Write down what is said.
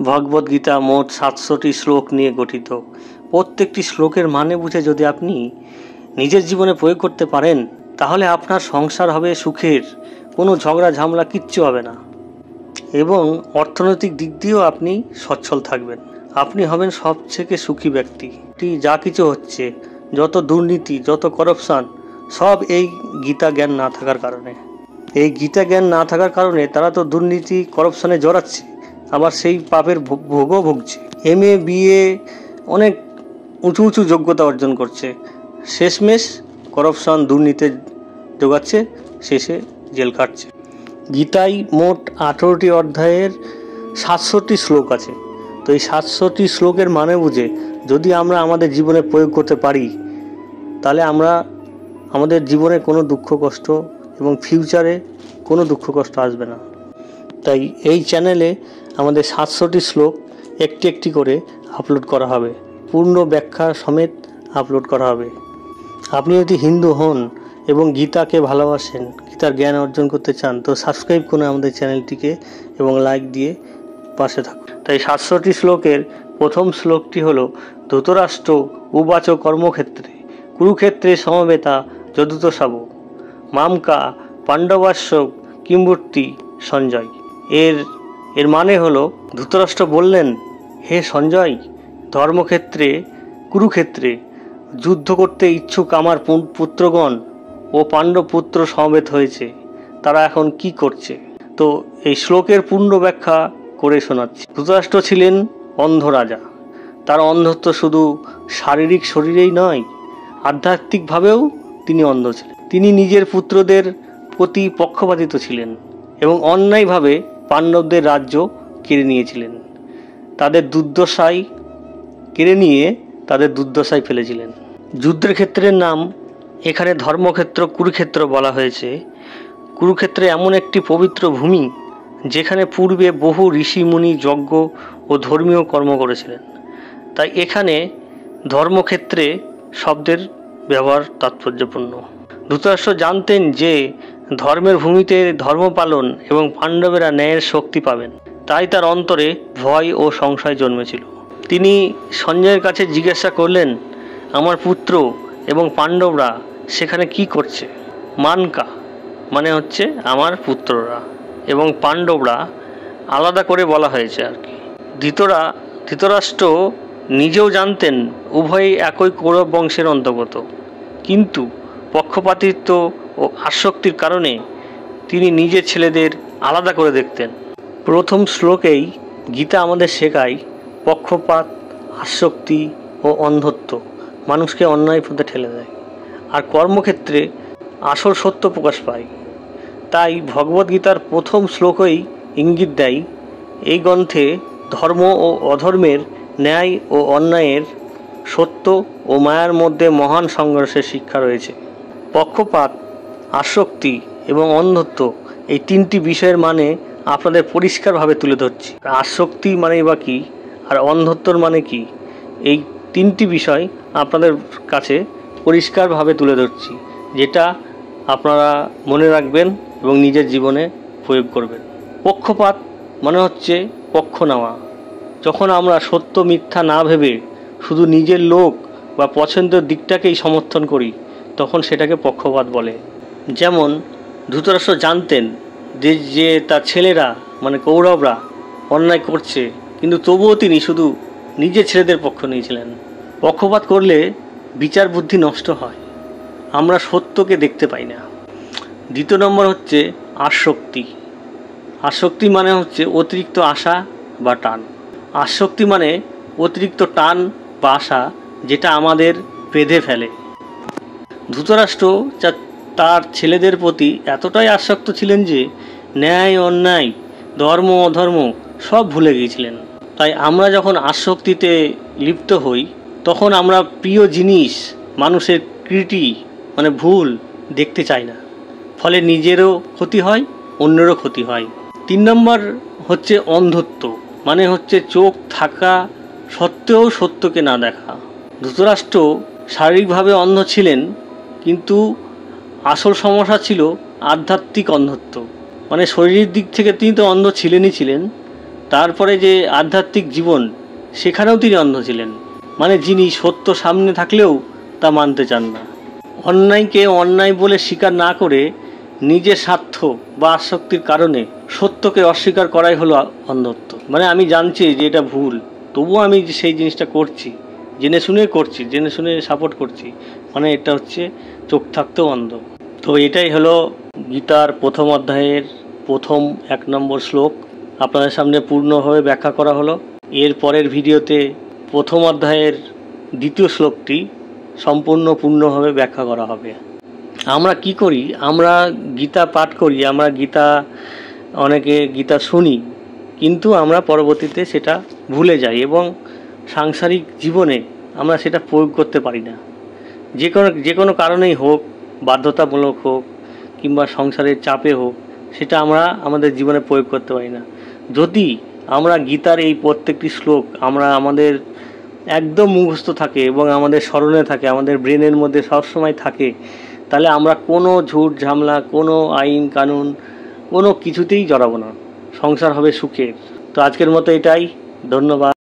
ভগবদ্গীতা মোট ৭০০টি শ্লোক নিয়ে গঠিত। প্রত্যেকটি শ্লোকের মানে বুঝে যদি আপনি নিজের জীবনে প্রয়োগ করতে পারেন, তাহলে আপনার সংসার হবে সুখের, কোনো ঝগড়া ঝামেলা কিচ্ছু হবে না, এবং অর্থনৈতিক দিক দিয়েও আপনি সচ্ছল থাকবেন। আপনি হবেন সবথেকে সুখী ব্যক্তি। যা কিছু হচ্ছে, যত দুর্নীতি, যত করাপশান, সব এই গীতা জ্ঞান না থাকার কারণে। এই গীতা জ্ঞান না থাকার কারণে তারা তো দুর্নীতি করাপশানে জড়াচ্ছে, আবার সেই পাপের ভোগও ভুগছে। MA BA অনেক উঁচু উঁচু যোগ্যতা অর্জন করছে, শেষমেশ করাপশান দুর্নীতি যোগাচ্ছে, শেষে জেল কাটছে। গীতায় মোট 18টি অধ্যায়ের 700টি শ্লোক আছে। তো এই 700টি শ্লোকের মানে বুঝে যদি আমরা আমাদের জীবনে প্রয়োগ করতে পারি, তাহলে আমরা আমাদের জীবনে কোনো দুঃখ কষ্ট এবং ফিউচারে কোনো দুঃখ কষ্ট আসবে না। তাই এই চ্যানেলে আমাদের 700টি শ্লোক একটি একটি করে আপলোড করা হবে, পূর্ণ ব্যাখ্যা সমেত আপলোড করা হবে। আপনি যদি হিন্দু হন এবং গীতাকে ভালোবাসেন, গীতার জ্ঞান অর্জন করতে চান, তো সাবস্ক্রাইব করুন আমাদের চ্যানেলটিকে এবং লাইক দিয়ে পাশে থাকুন। তাই 700টি শ্লোকের প্রথম শ্লোকটি হলো, ধৃতরাষ্ট্র উবাচ কর্মক্ষেত্রে কুরুক্ষেত্রে সমবেতা যদুতসাব মামকা পাণ্ডবাস্য কিম্বর্তি সঞ্জয়। এর মানে হলো, ধৃতরাষ্ট্র বললেন, হে সঞ্জয়, ধর্মক্ষেত্রে কুরুক্ষেত্রে যুদ্ধ করতে ইচ্ছুক আমার পুত্রগণ ও পাণ্ডব পুত্র সমবেত হয়েছে, তারা এখন কি করছে। তো এই শ্লোকের পূর্ণ ব্যাখ্যা করে শোনাচ্ছি। ধৃতরাষ্ট্র ছিলেন অন্ধ রাজা। তার অন্ধত্ব শুধু শারীরিক শরীরেই নয়, আধ্যাত্মিকভাবেও তিনি অন্ধ ছিলেন। তিনি নিজের পুত্রদের প্রতি পক্ষপাতিত ছিলেন এবং অন্যায়ভাবে পাণ্ডবদের রাজ্য কেড়ে নিয়েছিলেন। তাদের দুর্দশায় ফেলেছিলেন। যুদ্ধের ক্ষেত্রের নাম এখানে ধর্মক্ষেত্র কুরুক্ষেত্র বলা হয়েছে। কুরুক্ষেত্রে এমন একটি পবিত্র ভূমি যেখানে পূর্বে বহু ঋষি মুনি যজ্ঞ ও ধর্মীয় কর্ম করেছিলেন। তাই এখানে ধর্মক্ষেত্রে শব্দের ব্যবহার তাৎপর্যপূর্ণ। ধৃতরাষ্ট্র জানতেন যে ধর্মের ভূমিতে ধর্ম পালন এবং পাণ্ডবেরা ন্যায়ের শক্তি পাবেন। তাই তার অন্তরে ভয় ও সংশয় জন্মেছিল। তিনি সঞ্জয়ের কাছে জিজ্ঞাসা করলেন, আমার পুত্র এবং পাণ্ডবরা সেখানে কি করছে? মানকা মানে হচ্ছে আমার পুত্ররা, এবং পাণ্ডবরা আলাদা করে বলা হয়েছে আর কি। ধৃতরাষ্ট্র নিজেও জানতেন উভয়ই একই কৌরব বংশের অন্তর্গত, কিন্তু পক্ষপাতিত্ব ও আসক্তির কারণে তিনি নিজের ছেলেদের আলাদা করে দেখতেন। প্রথম শ্লোকেই গীতা আমাদের শেখায়, পক্ষপাত, আসক্তি ও অন্ধত্ব মানুষকে অন্যায় পথে ঠেলে দেয়, আর কর্মক্ষেত্রে আসল সত্য প্রকাশ পায়। তাই ভগবদ্গীতার প্রথম শ্লোকই ইঙ্গিত দেয়, এই গ্রন্থে ধর্ম ও অধর্মের, ন্যায় ও অন্যায়ের, সত্য ও মায়ার মধ্যে মহান সংঘর্ষের শিক্ষা রয়েছে। পক্ষপাত, আসক্তি এবং অন্ধত্ব এই তিনটি বিষয়ের মানে আপনাদের পরিষ্কারভাবে তুলে ধরছি। আসক্তি মানে বা কী, আর অন্ধত্বর মানে কি, এই তিনটি বিষয় আপনাদের কাছে পরিষ্কারভাবে তুলে ধরছি, যেটা আপনারা মনে রাখবেন এবং নিজের জীবনে প্রয়োগ করবেন। পক্ষপাত মানে হচ্ছে পক্ষ নেওয়া। যখন আমরা সত্য মিথ্যা না ভেবে শুধু নিজের লোক বা পছন্দের দিকটাকেই সমর্থন করি, তখন সেটাকে পক্ষপাত বলে। যেমন ধৃতরাষ্ট্র জানতেন যে তার ছেলেরা মানে কৌরবরা অন্যায় করছে, কিন্তু তবুও তিনি শুধু নিজের ছেলেদের পক্ষ নিয়েছিলেন। পক্ষপাত করলে বিচার বুদ্ধি নষ্ট হয়, আমরা সত্যকে দেখতে পাই না। দ্বিতীয় নম্বর হচ্ছে আসক্তি। আসক্তি মানে হচ্ছে অতিরিক্ত আশা বা টান। আসক্তি মানে অতিরিক্ত টান বা আশা, যেটা আমাদের বেঁধে ফেলে। ধৃতরাষ্ট্র তার ছেলেদের প্রতি এতটাই আসক্ত ছিলেন যে ন্যায় অন্যায়, ধর্ম অধর্ম সব ভুলে গিয়েছিলেন। তাই আমরা যখন আসক্তিতে লিপ্ত হই, তখন আমরা প্রিয় জিনিস, মানুষের ত্রুটি মানে ভুল দেখতে চাই না, ফলে নিজেরও ক্ষতি হয়, অন্যেরও ক্ষতি হয়। 3 নম্বর হচ্ছে অন্ধত্ব, মানে হচ্ছে চোখ থাকা সত্ত্বেও সত্যকে না দেখা। ধৃতরাষ্ট্র শারীরিকভাবে অন্ধ ছিলেন, কিন্তু আসল সমস্যা ছিল আধ্যাত্মিক অন্ধত্ব। মানে শরীরের দিক থেকে তিনি তো অন্ধ ছিলেন, তারপরে যে আধ্যাত্মিক জীবন, সেখানেও তিনি অন্ধ ছিলেন। মানে যিনি সত্য সামনে থাকলেও তা মানতে চান না। অন্যায়কে অন্যায় বলে স্বীকার না করে নিজের স্বার্থ বা আসক্তির কারণে সত্যকে অস্বীকার করাই হলো অন্ধত্ব। মানে আমি জানছি যে এটা ভুল, তবুও আমি সেই জিনিসটা করছি, জেনে শুনে করছি, জেনে শুনে সাপোর্ট করছি, মানে এটা হচ্ছে চোখ থাকতেও অন্ধ। তো এটাই হলো গীতার প্রথম অধ্যায়ের প্রথম 1 নম্বর শ্লোক আপনাদের সামনে পূর্ণভাবে ব্যাখ্যা করা হলো। এর পরের ভিডিওতে প্রথম অধ্যায়ের 2য় শ্লোকটি পূর্ণভাবে ব্যাখ্যা করা হবে। আমরা কি করি, আমরা গীতা পাঠ করি, আমরা গীতা অনেকে গীতা শুনি, কিন্তু আমরা পরবর্তীতে সেটা ভুলে যাই এবং সাংসারিক জীবনে আমরা সেটা প্রয়োগ করতে পারি না। যে কোনো কারণেই হোক, বাধ্যতামূলক হোক কিংবা সংসারের চাপে হোক, সেটা আমরা আমাদের জীবনে প্রয়োগ করতে পারি না। যদি আমরা গীতার এই প্রত্যেকটি শ্লোক আমাদের একদম মুখস্থ থাকে এবং আমাদের স্মরণে থাকে, আমাদের ব্রেনের মধ্যে সবসময় থাকে, তাহলে আমরা কোনো ঝুট ঝামেলা, কোনো আইন কানুন, কোনো কিছুতেই জড়াবো না, সংসার হবে সুখের। তো আজকের মতো এটাই, ধন্যবাদ।